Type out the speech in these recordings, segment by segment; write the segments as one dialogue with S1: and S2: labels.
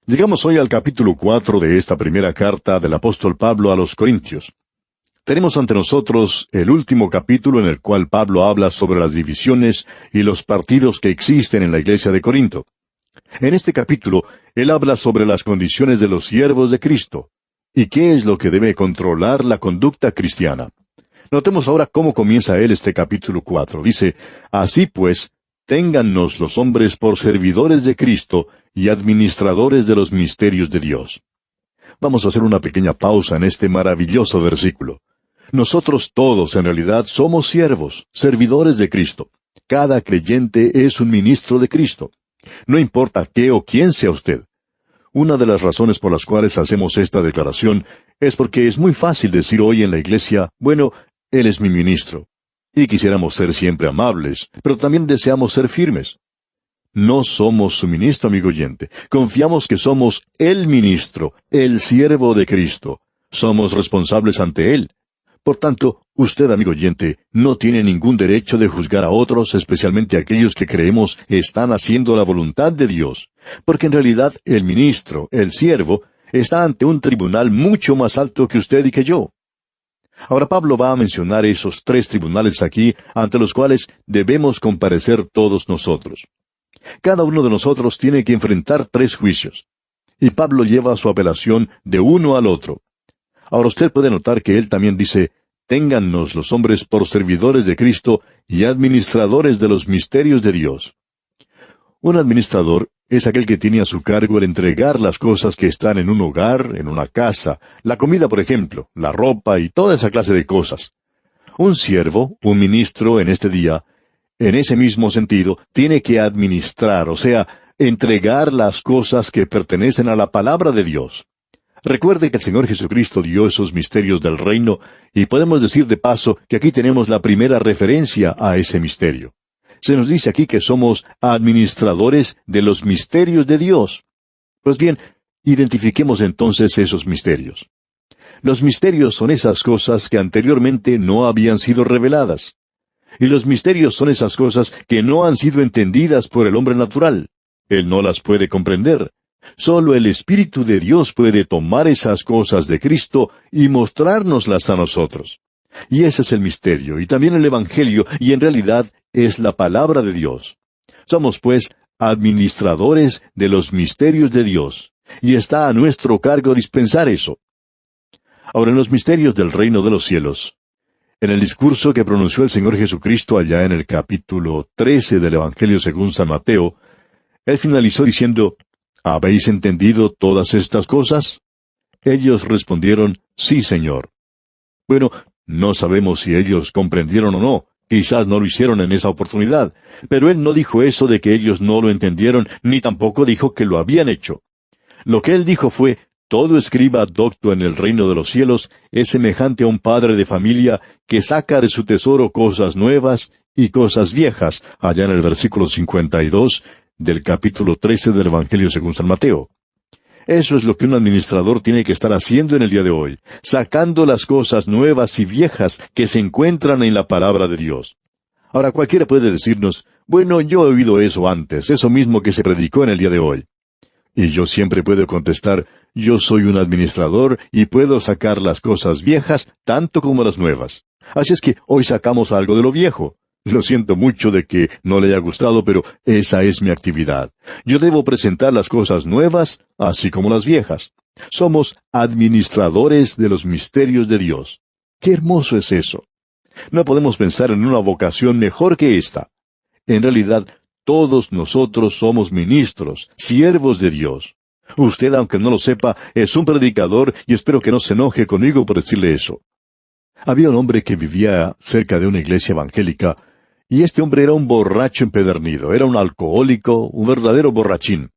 S1: Llegamos hoy al capítulo 4 de esta primera carta del apóstol Pablo a los Corintios. Tenemos ante nosotros el último capítulo en el cual Pablo habla sobre las divisiones y los partidos que existen en la iglesia de Corinto. En este capítulo, él habla sobre las condiciones de los siervos de Cristo y qué es lo que debe controlar la conducta cristiana. Notemos ahora cómo comienza él este capítulo 4. Dice, así pues, téngannos los hombres por servidores de Cristo y administradores de los misterios de Dios. Vamos a hacer una pequeña pausa en este maravilloso versículo. Nosotros todos en realidad somos siervos, servidores de Cristo. Cada creyente es un ministro de Cristo. No importa qué o quién sea usted. Una de las razones por las cuales hacemos esta declaración es porque es muy fácil decir hoy en la iglesia, bueno, Él es mi ministro. Y quisiéramos ser siempre amables, pero también deseamos ser firmes. No somos su ministro, amigo oyente. Confiamos que somos el ministro, el siervo de Cristo. Somos responsables ante Él. Por tanto, usted, amigo oyente, no tiene ningún derecho de juzgar a otros, especialmente aquellos que creemos están haciendo la voluntad de Dios. Porque en realidad el ministro, el siervo, está ante un tribunal mucho más alto que usted y que yo. Ahora Pablo va a mencionar esos tres tribunales aquí ante los cuales debemos comparecer todos nosotros. Cada uno de nosotros tiene que enfrentar tres juicios. Y Pablo lleva su apelación de uno al otro. Ahora usted puede notar que él también dice, téngannos los hombres por servidores de Cristo y administradores de los misterios de Dios. Un administrador es aquel que tiene a su cargo el entregar las cosas que están en un hogar, en una casa, la comida, por ejemplo, la ropa y toda esa clase de cosas. Un siervo, un ministro en este día, en ese mismo sentido, tiene que administrar, o sea, entregar las cosas que pertenecen a la palabra de Dios. Recuerde que el Señor Jesucristo dio esos misterios del reino, y podemos decir de paso que aquí tenemos la primera referencia a ese misterio. Se nos dice aquí que somos administradores de los misterios de Dios. Pues bien, identifiquemos entonces esos misterios. Los misterios son esas cosas que anteriormente no habían sido reveladas. Y los misterios son esas cosas que no han sido entendidas por el hombre natural. Él no las puede comprender. Solo el Espíritu de Dios puede tomar esas cosas de Cristo y mostrárnoslas a nosotros. Y ese es el misterio, y también el Evangelio, y en realidad es la palabra de Dios. Somos, pues, administradores de los misterios de Dios, y está a nuestro cargo dispensar eso. Ahora, en los misterios del reino de los cielos, en el discurso que pronunció el Señor Jesucristo allá en el capítulo 13 del Evangelio según San Mateo, Él finalizó diciendo, ¿habéis entendido todas estas cosas? Ellos respondieron, sí, Señor. Bueno, no sabemos si ellos comprendieron o no, quizás no lo hicieron en esa oportunidad, pero Él no dijo eso de que ellos no lo entendieron, ni tampoco dijo que lo habían hecho. Lo que Él dijo fue, todo escriba docto en el reino de los cielos es semejante a un padre de familia que saca de su tesoro cosas nuevas y cosas viejas, allá en el versículo 52 del capítulo 13 del Evangelio según San Mateo. Eso es lo que un administrador tiene que estar haciendo en el día de hoy, sacando las cosas nuevas y viejas que se encuentran en la palabra de Dios. Ahora cualquiera puede decirnos, bueno, yo he oído eso antes, eso mismo que se predicó en el día de hoy. Y yo siempre puedo contestar, yo soy un administrador y puedo sacar las cosas viejas tanto como las nuevas. Así es que hoy sacamos algo de lo viejo. Lo siento mucho de que no le haya gustado, pero esa es mi actividad. Yo debo presentar las cosas nuevas, así como las viejas. Somos administradores de los misterios de Dios. ¡Qué hermoso es eso! No podemos pensar en una vocación mejor que esta. En realidad, todos nosotros somos ministros, siervos de Dios. Usted, aunque no lo sepa, es un predicador y espero que no se enoje conmigo por decirle eso. Había un hombre que vivía cerca de una iglesia evangélica, y este hombre era un borracho empedernido, era un alcohólico, un verdadero borrachín.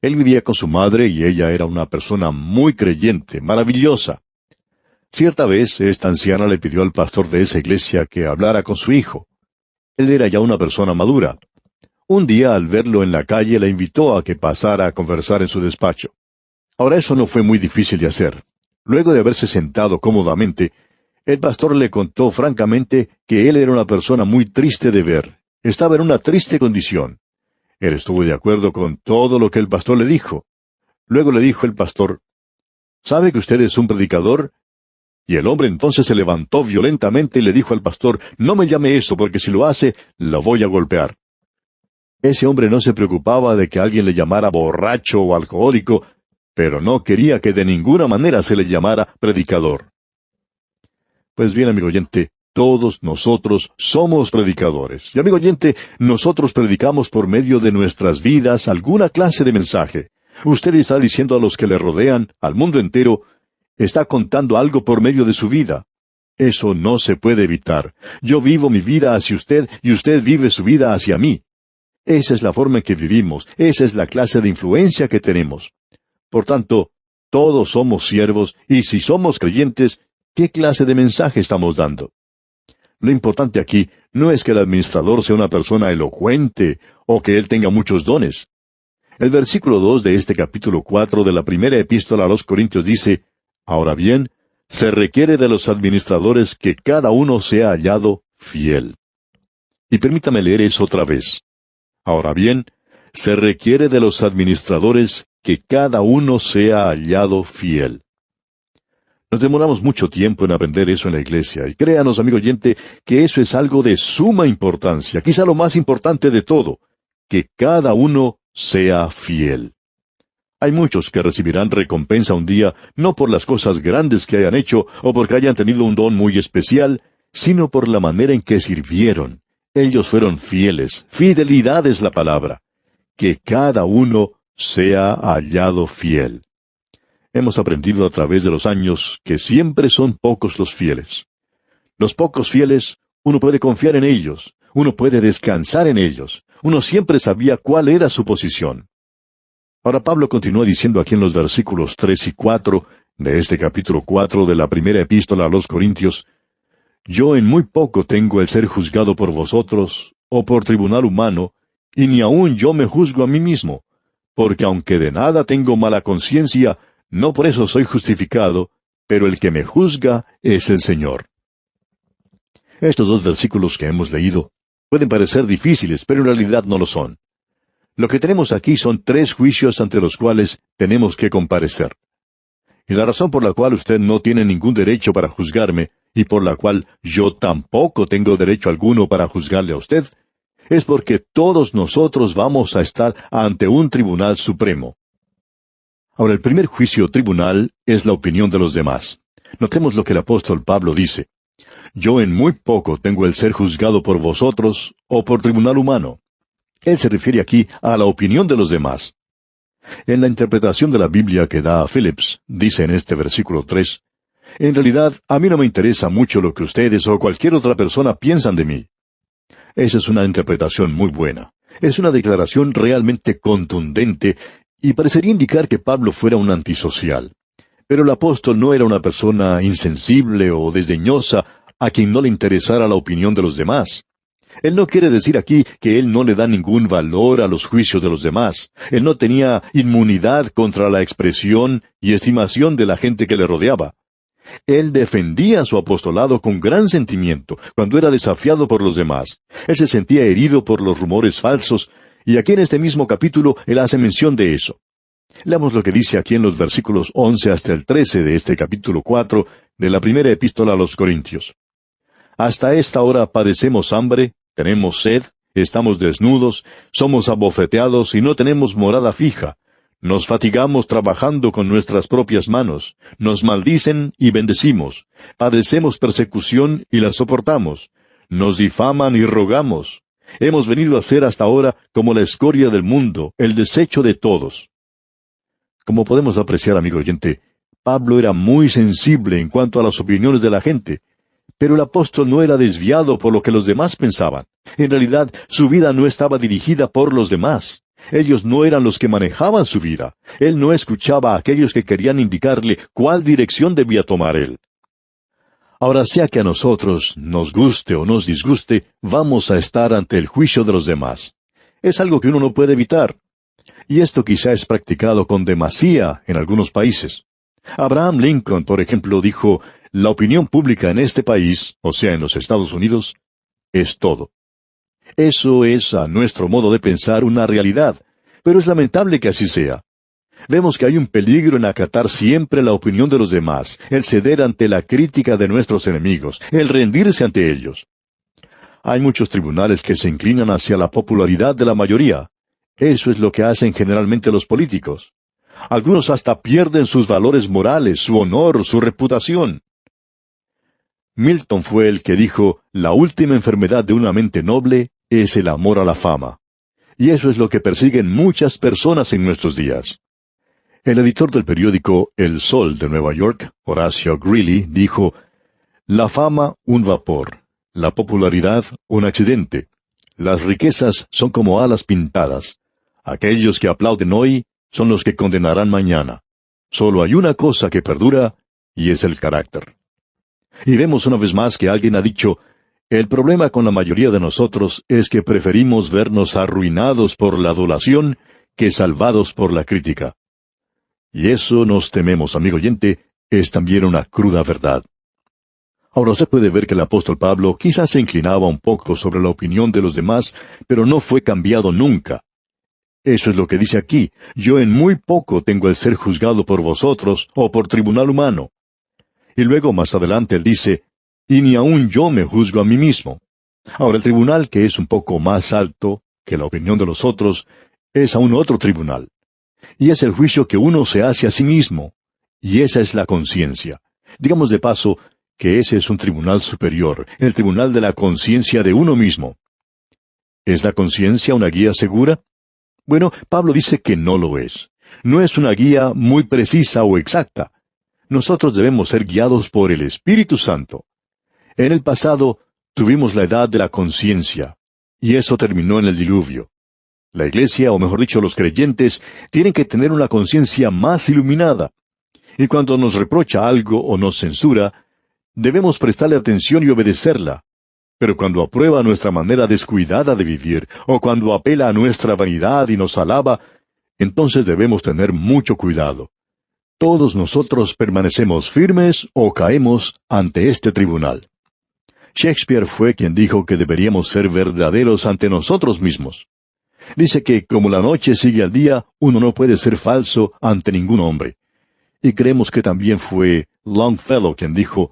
S1: Él vivía con su madre y ella era una persona muy creyente, maravillosa. Cierta vez, esta anciana le pidió al pastor de esa iglesia que hablara con su hijo. Él era ya una persona madura. Un día, al verlo en la calle, le invitó a que pasara a conversar en su despacho. Ahora eso no fue muy difícil de hacer. Luego de haberse sentado cómodamente, el pastor le contó francamente que él era una persona muy triste de ver. Estaba en una triste condición. Él estuvo de acuerdo con todo lo que el pastor le dijo. Luego le dijo el pastor, ¿sabe que usted es un predicador? Y el hombre entonces se levantó violentamente y le dijo al pastor, no me llame eso, porque si lo hace, lo voy a golpear. Ese hombre no se preocupaba de que alguien le llamara borracho o alcohólico, pero no quería que de ninguna manera se le llamara predicador. Pues bien, amigo oyente, todos nosotros somos predicadores. Y amigo oyente, nosotros predicamos por medio de nuestras vidas alguna clase de mensaje. Usted está diciendo a los que le rodean, al mundo entero, está contando algo por medio de su vida. Eso no se puede evitar. Yo vivo mi vida hacia usted y usted vive su vida hacia mí. Esa es la forma en que vivimos, esa es la clase de influencia que tenemos. Por tanto, todos somos siervos, y si somos creyentes, ¿qué clase de mensaje estamos dando? Lo importante aquí no es que el administrador sea una persona elocuente, o que él tenga muchos dones. El versículo 2 de este capítulo 4 de la primera epístola a los Corintios dice, ahora bien, se requiere de los administradores que cada uno sea hallado fiel. Y permítame leer eso otra vez. Ahora bien, se requiere de los administradores que cada uno sea hallado fiel. Nos demoramos mucho tiempo en aprender eso en la iglesia, y créanos, amigo oyente, que eso es algo de suma importancia, quizá lo más importante de todo, que cada uno sea fiel. Hay muchos que recibirán recompensa un día, no por las cosas grandes que hayan hecho, o porque hayan tenido un don muy especial, sino por la manera en que sirvieron. Ellos fueron fieles. Fidelidad es la palabra. Que cada uno sea hallado fiel. Hemos aprendido a través de los años que siempre son pocos los fieles. Los pocos fieles, uno puede confiar en ellos, uno puede descansar en ellos, uno siempre sabía cuál era su posición. Ahora Pablo continúa diciendo aquí en los versículos 3 y 4 de este capítulo 4 de la primera epístola a los Corintios, yo en muy poco tengo el ser juzgado por vosotros, o por tribunal humano, y ni aun yo me juzgo a mí mismo, porque aunque de nada tengo mala conciencia, no por eso soy justificado, pero el que me juzga es el Señor. Estos dos versículos que hemos leído pueden parecer difíciles, pero en realidad no lo son. Lo que tenemos aquí son 3 juicios ante los cuales tenemos que comparecer. Y la razón por la cual usted no tiene ningún derecho para juzgarme, y por la cual yo tampoco tengo derecho alguno para juzgarle a usted, es porque todos nosotros vamos a estar ante un tribunal supremo. Ahora, el primer juicio tribunal es la opinión de los demás. Notemos lo que el apóstol Pablo dice. Yo en muy poco tengo el ser juzgado por vosotros o por tribunal humano. Él se refiere aquí a la opinión de los demás. En la interpretación de la Biblia que da a Phillips, dice en este versículo 3, en realidad, a mí no me interesa mucho lo que ustedes o cualquier otra persona piensan de mí. Esa es una interpretación muy buena. Es una declaración realmente contundente y parecería indicar que Pablo fuera un antisocial. Pero el apóstol no era una persona insensible o desdeñosa a quien no le interesara la opinión de los demás. Él no quiere decir aquí que él no le da ningún valor a los juicios de los demás. Él no tenía inmunidad contra la expresión y estimación de la gente que le rodeaba. Él defendía su apostolado con gran sentimiento cuando era desafiado por los demás. Él se sentía herido por los rumores falsos, y aquí en este mismo capítulo él hace mención de eso. Leamos lo que dice aquí en los versículos 11 hasta el 13 de este capítulo 4 de la primera epístola a los Corintios. Hasta esta hora padecemos hambre, tenemos sed, estamos desnudos, somos abofeteados y no tenemos morada fija. Nos fatigamos trabajando con nuestras propias manos, nos maldicen y bendecimos, padecemos persecución y la soportamos, nos difaman y rogamos. Hemos venido a ser hasta ahora como la escoria del mundo, el desecho de todos. Como podemos apreciar, amigo oyente, Pablo era muy sensible en cuanto a las opiniones de la gente, pero el apóstol no era desviado por lo que los demás pensaban. En realidad, su vida no estaba dirigida por los demás. Ellos no eran los que manejaban su vida. Él no escuchaba a aquellos que querían indicarle cuál dirección debía tomar él. Ahora, sea que a nosotros nos guste o nos disguste, vamos a estar ante el juicio de los demás. Es algo que uno no puede evitar. Y esto quizá es practicado con demasía en algunos países. Abraham Lincoln, por ejemplo, dijo, la opinión pública en este país, o sea, en los Estados Unidos, es todo. Eso es, a nuestro modo de pensar, una realidad, pero es lamentable que así sea. Vemos que hay un peligro en acatar siempre la opinión de los demás, el ceder ante la crítica de nuestros enemigos, el rendirse ante ellos. Hay muchos tribunales que se inclinan hacia la popularidad de la mayoría. Eso es lo que hacen generalmente los políticos. Algunos hasta pierden sus valores morales, su honor, su reputación. Milton fue el que dijo, la última enfermedad de una mente noble es el amor a la fama. Y eso es lo que persiguen muchas personas en nuestros días. El editor del periódico El Sol de Nueva York, Horacio Greeley, dijo, la fama un vapor, la popularidad un accidente. Las riquezas son como alas pintadas. Aquellos que aplauden hoy son los que condenarán mañana. Solo hay una cosa que perdura, y es el carácter. Y vemos una vez más que alguien ha dicho, el problema con la mayoría de nosotros es que preferimos vernos arruinados por la adulación que salvados por la crítica. Y eso nos tememos, amigo oyente, es también una cruda verdad. Ahora usted puede ver que el apóstol Pablo quizás se inclinaba un poco sobre la opinión de los demás, pero no fue cambiado nunca. Eso es lo que dice aquí, yo en muy poco tengo el ser juzgado por vosotros o por tribunal humano. Y luego más adelante él dice, y ni aun yo me juzgo a mí mismo. Ahora el tribunal que es un poco más alto que la opinión de los otros, es aún otro tribunal. Y es el juicio que uno se hace a sí mismo. Y esa es la conciencia. Digamos de paso que ese es un tribunal superior, el tribunal de la conciencia de uno mismo. ¿Es la conciencia una guía segura? Bueno, Pablo dice que no lo es. No es una guía muy precisa o exacta. Nosotros debemos ser guiados por el Espíritu Santo. En el pasado tuvimos la edad de la conciencia, y eso terminó en el diluvio. La iglesia, o mejor dicho, los creyentes, tienen que tener una conciencia más iluminada. Y cuando nos reprocha algo o nos censura, debemos prestarle atención y obedecerla. Pero cuando aprueba nuestra manera descuidada de vivir, o cuando apela a nuestra vanidad y nos alaba, entonces debemos tener mucho cuidado. Todos nosotros permanecemos firmes o caemos ante este tribunal. Shakespeare fue quien dijo que deberíamos ser verdaderos ante nosotros mismos. Dice que como la noche sigue al día, uno no puede ser falso ante ningún hombre. Y creemos que también fue Longfellow quien dijo,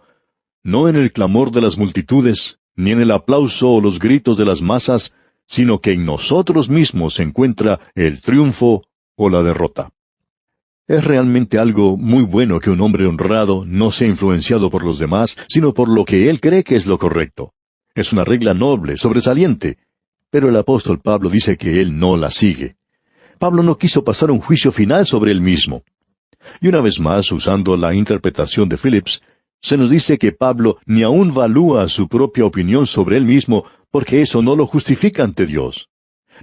S1: no en el clamor de las multitudes, ni en el aplauso o los gritos de las masas, sino que en nosotros mismos se encuentra el triunfo o la derrota. Es realmente algo muy bueno que un hombre honrado no sea influenciado por los demás, sino por lo que él cree que es lo correcto. Es una regla noble, sobresaliente. Pero el apóstol Pablo dice que él no la sigue. Pablo no quiso pasar un juicio final sobre él mismo. Y una vez más, usando la interpretación de Phillips, se nos dice que Pablo ni aún valúa su propia opinión sobre él mismo, porque eso no lo justifica ante Dios.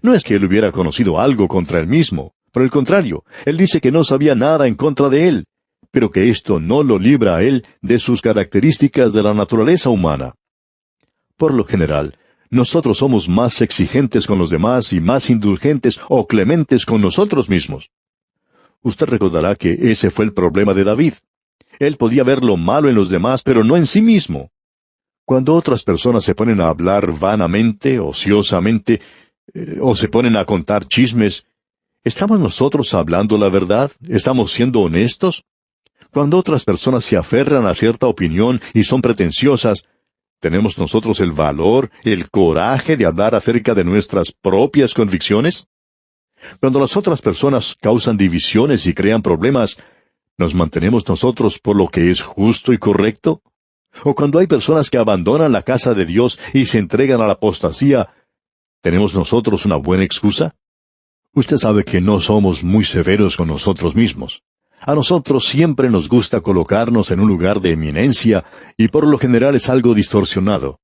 S1: No es que él hubiera conocido algo contra él mismo. Por el contrario, él dice que no sabía nada en contra de él, pero que esto no lo libra a él de sus características de la naturaleza humana. Por lo general, nosotros somos más exigentes con los demás y más indulgentes o clementes con nosotros mismos. Usted recordará que ese fue el problema de David. Él podía ver lo malo en los demás, pero no en sí mismo. Cuando otras personas se ponen a hablar vanamente, ociosamente, o se ponen a contar chismes, ¿estamos nosotros hablando la verdad? ¿Estamos siendo honestos? Cuando otras personas se aferran a cierta opinión y son pretenciosas, ¿tenemos nosotros el valor, el coraje de hablar acerca de nuestras propias convicciones? Cuando las otras personas causan divisiones y crean problemas, ¿nos mantenemos nosotros por lo que es justo y correcto? ¿O cuando hay personas que abandonan la casa de Dios y se entregan a la apostasía, ¿tenemos nosotros una buena excusa? Usted sabe que no somos muy severos con nosotros mismos. A nosotros siempre nos gusta colocarnos en un lugar de eminencia y por lo general es algo distorsionado.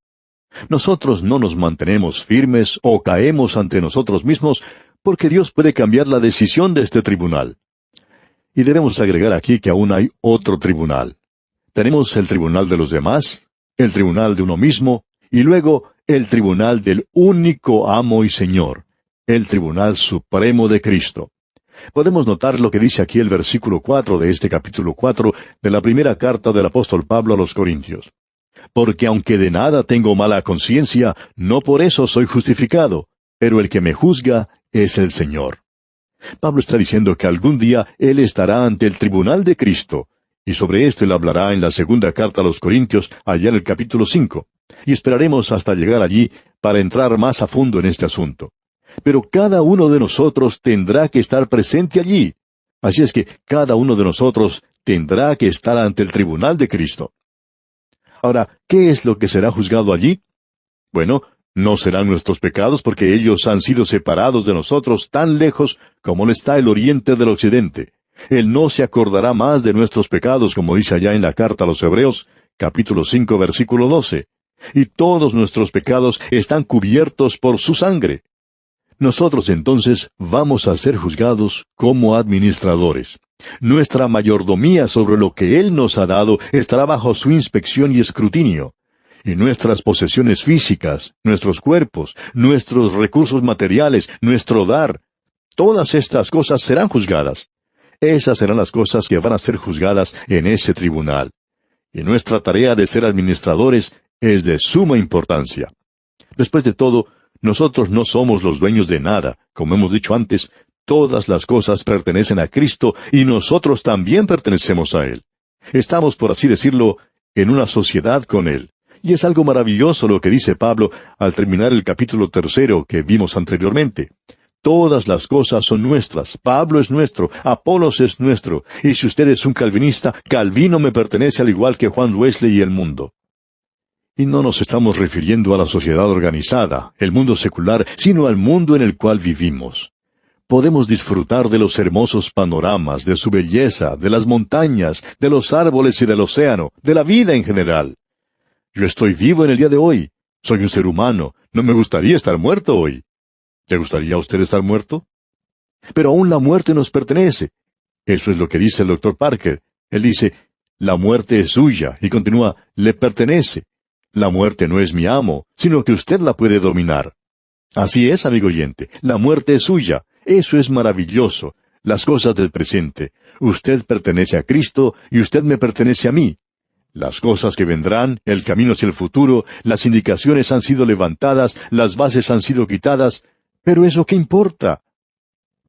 S1: Nosotros no nos mantenemos firmes o caemos ante nosotros mismos porque Dios puede cambiar la decisión de este tribunal. Y debemos agregar aquí que aún hay otro tribunal. Tenemos el tribunal de los demás, el tribunal de uno mismo, y luego el tribunal del único amo y Señor, el tribunal supremo de Cristo. Podemos notar lo que dice aquí el versículo 4 de este capítulo 4 de la primera carta del apóstol Pablo a los Corintios. Porque aunque de nada tengo mala conciencia, no por eso soy justificado, pero el que me juzga es el Señor. Pablo está diciendo que algún día él estará ante el tribunal de Cristo, y sobre esto él hablará en la segunda carta a los Corintios, allá en el capítulo 5. Y esperaremos hasta llegar allí para entrar más a fondo en este asunto. Pero cada uno de nosotros tendrá que estar presente allí. Así es que cada uno de nosotros tendrá que estar ante el tribunal de Cristo. Ahora, ¿qué es lo que será juzgado allí? Bueno, no serán nuestros pecados porque ellos han sido separados de nosotros tan lejos como lo está el oriente del occidente. Él no se acordará más de nuestros pecados, como dice allá en la carta a los Hebreos, capítulo 5, versículo 12. Y todos nuestros pecados están cubiertos por su sangre. Nosotros entonces vamos a ser juzgados como administradores. Nuestra mayordomía sobre lo que Él nos ha dado estará bajo su inspección y escrutinio. Y nuestras posesiones físicas, nuestros cuerpos, nuestros recursos materiales, nuestro dar, todas estas cosas serán juzgadas. Esas serán las cosas que van a ser juzgadas en ese tribunal. Y nuestra tarea de ser administradores es de suma importancia. Después de todo, nosotros no somos los dueños de nada. Como hemos dicho antes, todas las cosas pertenecen a Cristo y nosotros también pertenecemos a Él. Estamos, por así decirlo, en una sociedad con Él. Y es algo maravilloso lo que dice Pablo al terminar el capítulo 3 que vimos anteriormente. Todas las cosas son nuestras. Pablo es nuestro, Apolos es nuestro. Y si usted es un calvinista, Calvino me pertenece al igual que Juan Wesley y el mundo. Y no nos estamos refiriendo a la sociedad organizada, el mundo secular, sino al mundo en el cual vivimos. Podemos disfrutar de los hermosos panoramas, de su belleza, de las montañas, de los árboles y del océano, de la vida en general. Yo estoy vivo en el día de hoy. Soy un ser humano. No me gustaría estar muerto hoy. ¿Le gustaría a usted estar muerto? Pero aún la muerte nos pertenece. Eso es lo que dice el doctor Parker. Él dice, la muerte es suya, y continúa, le pertenece. La muerte no es mi amo, sino que usted la puede dominar. Así es, amigo oyente, la muerte es suya. Eso es maravilloso. Las cosas del presente. Usted pertenece a Cristo y usted me pertenece a mí. Las cosas que vendrán, el camino hacia el futuro, las indicaciones han sido levantadas, las bases han sido quitadas, pero ¿eso qué importa?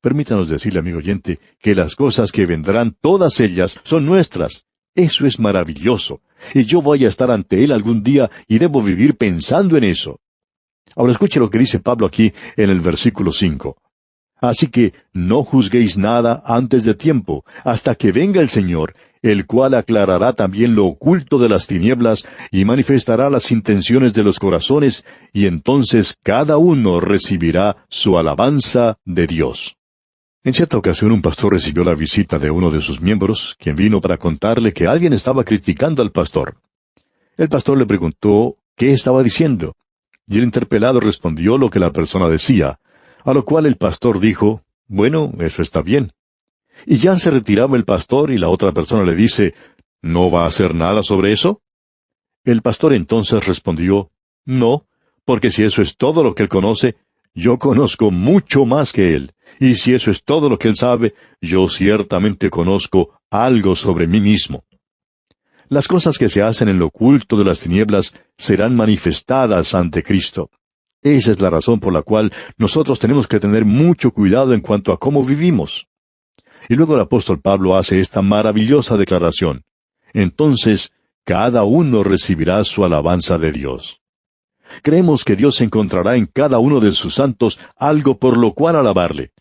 S1: Permítanos decirle, amigo oyente, que las cosas que vendrán, todas ellas, son nuestras. Eso es maravilloso. Y yo voy a estar ante Él algún día y debo vivir pensando en eso. Ahora escuche lo que dice Pablo aquí en el versículo 5. Así que no juzguéis nada antes de tiempo, hasta que venga el Señor, el cual aclarará también lo oculto de las tinieblas y manifestará las intenciones de los corazones, y entonces cada uno recibirá su alabanza de Dios. En cierta ocasión un pastor recibió la visita de uno de sus miembros, quien vino para contarle que alguien estaba criticando al pastor. El pastor le preguntó qué estaba diciendo, y el interpelado respondió lo que la persona decía, a lo cual el pastor dijo, bueno, eso está bien. Y ya se retiraba el pastor y la otra persona le dice, ¿no va a hacer nada sobre eso? El pastor entonces respondió, no, porque si eso es todo lo que él conoce, yo conozco mucho más que él, y si eso es todo lo que él sabe, yo ciertamente conozco algo sobre mí mismo. Las cosas que se hacen en lo oculto de las tinieblas serán manifestadas ante Cristo. Esa es la razón por la cual nosotros tenemos que tener mucho cuidado en cuanto a cómo vivimos. Y luego el apóstol Pablo hace esta maravillosa declaración. Entonces, cada uno recibirá su alabanza de Dios. Creemos que Dios encontrará en cada uno de sus santos algo por lo cual alabarle.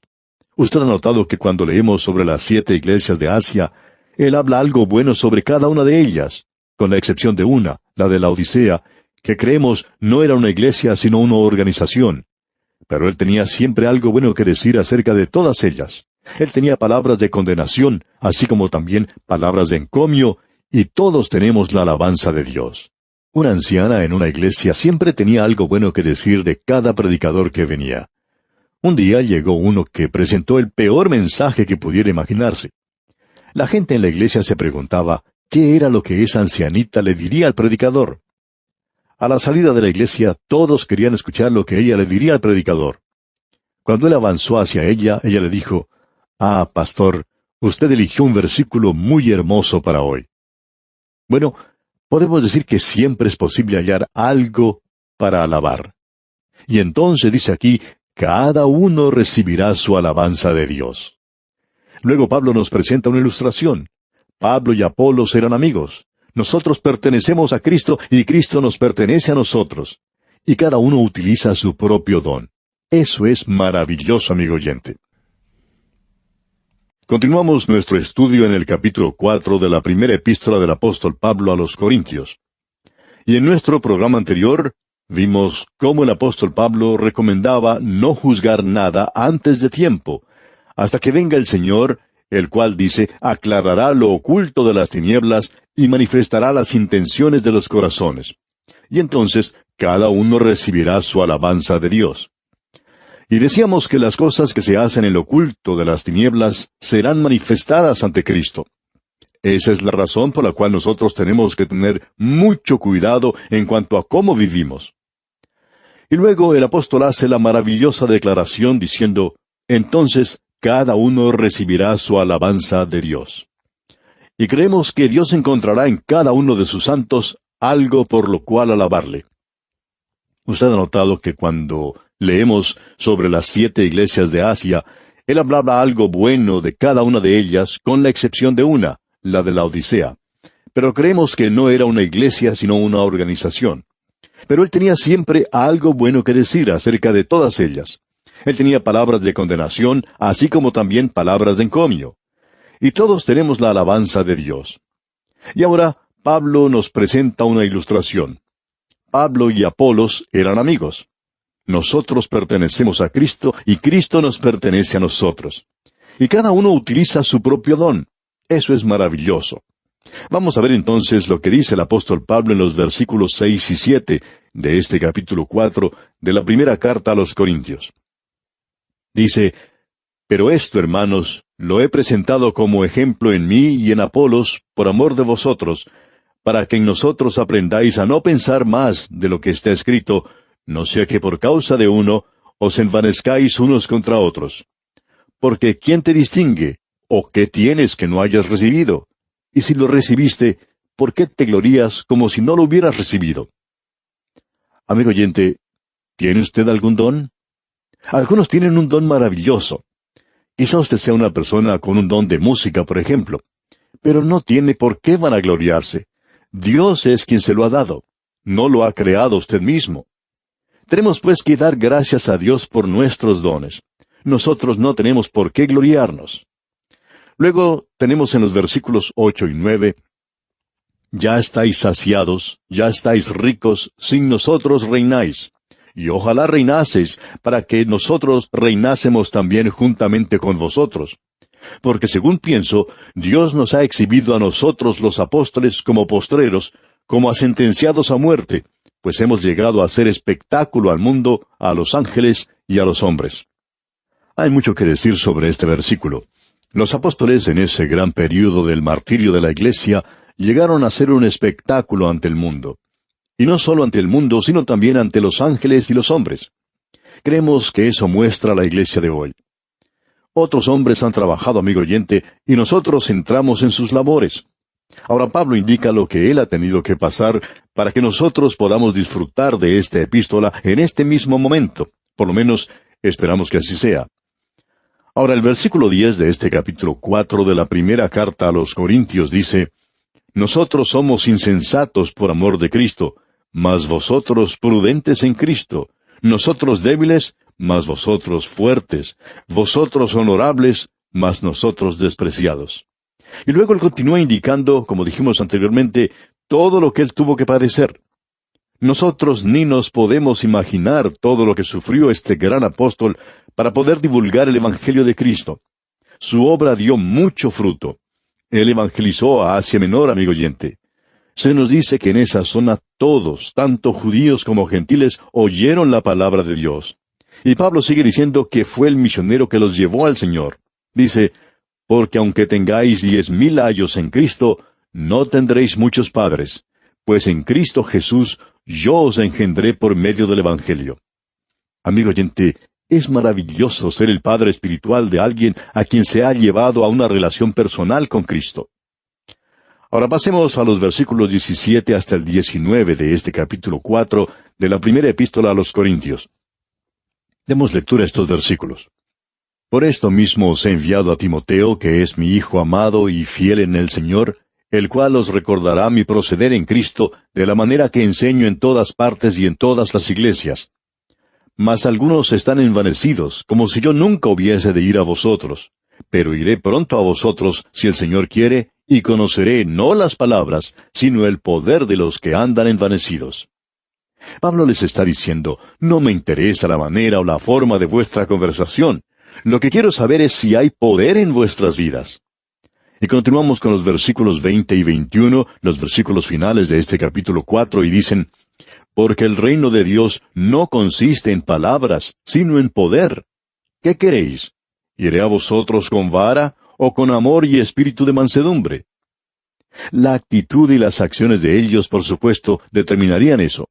S1: Usted ha notado que cuando leemos sobre las 7 iglesias de Asia, Él habla algo bueno sobre cada una de ellas, con la excepción de una, la de la Odisea, que creemos no era una iglesia sino una organización. Pero Él tenía siempre algo bueno que decir acerca de todas ellas. Él tenía palabras de condenación, así como también palabras de encomio, y todos tenemos la alabanza de Dios. Una anciana en una iglesia siempre tenía algo bueno que decir de cada predicador que venía. Un día llegó uno que presentó el peor mensaje que pudiera imaginarse. La gente en la iglesia se preguntaba qué era lo que esa ancianita le diría al predicador. A la salida de la iglesia todos querían escuchar lo que ella le diría al predicador. Cuando él avanzó hacia ella, ella le dijo, «Ah, pastor, usted eligió un versículo muy hermoso para hoy». Bueno, podemos decir que siempre es posible hallar algo para alabar. Y entonces dice aquí, cada uno recibirá su alabanza de Dios. Luego Pablo nos presenta una ilustración. Pablo y Apolos eran amigos. Nosotros pertenecemos a Cristo y Cristo nos pertenece a nosotros. Y cada uno utiliza su propio don. Eso es maravilloso, amigo oyente. Continuamos nuestro estudio en el capítulo 4 de la primera epístola del apóstol Pablo a los Corintios. Y en nuestro programa anterior vimos cómo el apóstol Pablo recomendaba no juzgar nada antes de tiempo, hasta que venga el Señor, el cual dice, aclarará lo oculto de las tinieblas y manifestará las intenciones de los corazones. Y entonces cada uno recibirá su alabanza de Dios. Y decíamos que las cosas que se hacen en lo oculto de las tinieblas serán manifestadas ante Cristo. Esa es la razón por la cual nosotros tenemos que tener mucho cuidado en cuanto a cómo vivimos. Y luego el apóstol hace la maravillosa declaración diciendo, entonces cada uno recibirá su alabanza de Dios. Y creemos que Dios encontrará en cada uno de sus santos algo por lo cual alabarle. Usted ha notado que cuando leemos sobre las 7 iglesias de Asia, él hablaba algo bueno de cada una de ellas, con la excepción de una, la de la Odisea. Pero creemos que no era una iglesia, sino una organización. Pero él tenía siempre algo bueno que decir acerca de todas ellas. Él tenía palabras de condenación, así como también palabras de encomio. Y todos tenemos la alabanza de Dios. Y ahora Pablo nos presenta una ilustración. Pablo y Apolos eran amigos. Nosotros pertenecemos a Cristo y Cristo nos pertenece a nosotros. Y cada uno utiliza su propio don. Eso es maravilloso. Vamos a ver entonces lo que dice el apóstol Pablo en los versículos 6 y 7 de este capítulo 4 de la primera carta a los Corintios. Dice, pero esto, hermanos, lo he presentado como ejemplo en mí y en Apolos, por amor de vosotros, para que en nosotros aprendáis a no pensar más de lo que está escrito, no sea que por causa de uno os envanezcáis unos contra otros. Porque ¿quién te distingue? ¿O qué tienes que no hayas recibido? Y si lo recibiste, ¿por qué te glorías como si no lo hubieras recibido? Amigo oyente, ¿tiene usted algún don? Algunos tienen un don maravilloso. Quizá usted sea una persona con un don de música, por ejemplo. Pero no tiene por qué vanagloriarse. Dios es quien se lo ha dado. No lo ha creado usted mismo. Tenemos pues que dar gracias a Dios por nuestros dones. Nosotros no tenemos por qué gloriarnos. Luego tenemos en los versículos 8 y 9, ya estáis saciados, ya estáis ricos, sin nosotros reináis. Y ojalá reinaseis, para que nosotros reinásemos también juntamente con vosotros. Porque según pienso, Dios nos ha exhibido a nosotros los apóstoles como postreros, como a sentenciados a muerte, pues hemos llegado a hacer espectáculo al mundo, a los ángeles y a los hombres. Hay mucho que decir sobre este versículo. Los apóstoles en ese gran período del martirio de la Iglesia llegaron a ser un espectáculo ante el mundo. Y no solo ante el mundo, sino también ante los ángeles y los hombres. Creemos que eso muestra la Iglesia de hoy. Otros hombres han trabajado, amigo oyente, y nosotros entramos en sus labores. Ahora Pablo indica lo que él ha tenido que pasar para que nosotros podamos disfrutar de esta epístola en este mismo momento. Por lo menos, esperamos que así sea. Ahora el versículo 10 de este capítulo 4 de la primera carta a los Corintios dice, nosotros somos insensatos por amor de Cristo, mas vosotros prudentes en Cristo, nosotros débiles, mas vosotros fuertes, vosotros honorables, mas nosotros despreciados. Y luego él continúa indicando, como dijimos anteriormente, todo lo que él tuvo que padecer. Nosotros ni nos podemos imaginar todo lo que sufrió este gran apóstol para poder divulgar el Evangelio de Cristo. Su obra dio mucho fruto. Él evangelizó a Asia Menor, amigo oyente. Se nos dice que en esa zona todos, tanto judíos como gentiles, oyeron la palabra de Dios. Y Pablo sigue diciendo que fue el misionero que los llevó al Señor. Dice, porque aunque tengáis 10,000 ayos en Cristo, no tendréis muchos padres, pues en Cristo Jesús yo os engendré por medio del Evangelio. Amigo oyente, es maravilloso ser el padre espiritual de alguien a quien se ha llevado a una relación personal con Cristo. Ahora pasemos a los versículos 17 hasta el 19 de este capítulo 4 de la primera epístola a los Corintios. Demos lectura a estos versículos. Por esto mismo os he enviado a Timoteo, que es mi hijo amado y fiel en el Señor, el cual os recordará mi proceder en Cristo, de la manera que enseño en todas partes y en todas las iglesias. Mas algunos están envanecidos, como si yo nunca hubiese de ir a vosotros. Pero iré pronto a vosotros, si el Señor quiere, y conoceré no las palabras, sino el poder de los que andan envanecidos. Pablo les está diciendo, no me interesa la manera o la forma de vuestra conversación. Lo que quiero saber es si hay poder en vuestras vidas. Y continuamos con los versículos 20 y 21, los versículos finales de este capítulo 4, y dicen, porque el reino de Dios no consiste en palabras, sino en poder. ¿Qué queréis? ¿Iré a vosotros con vara o con amor y espíritu de mansedumbre? La actitud y las acciones de ellos, por supuesto, determinarían eso.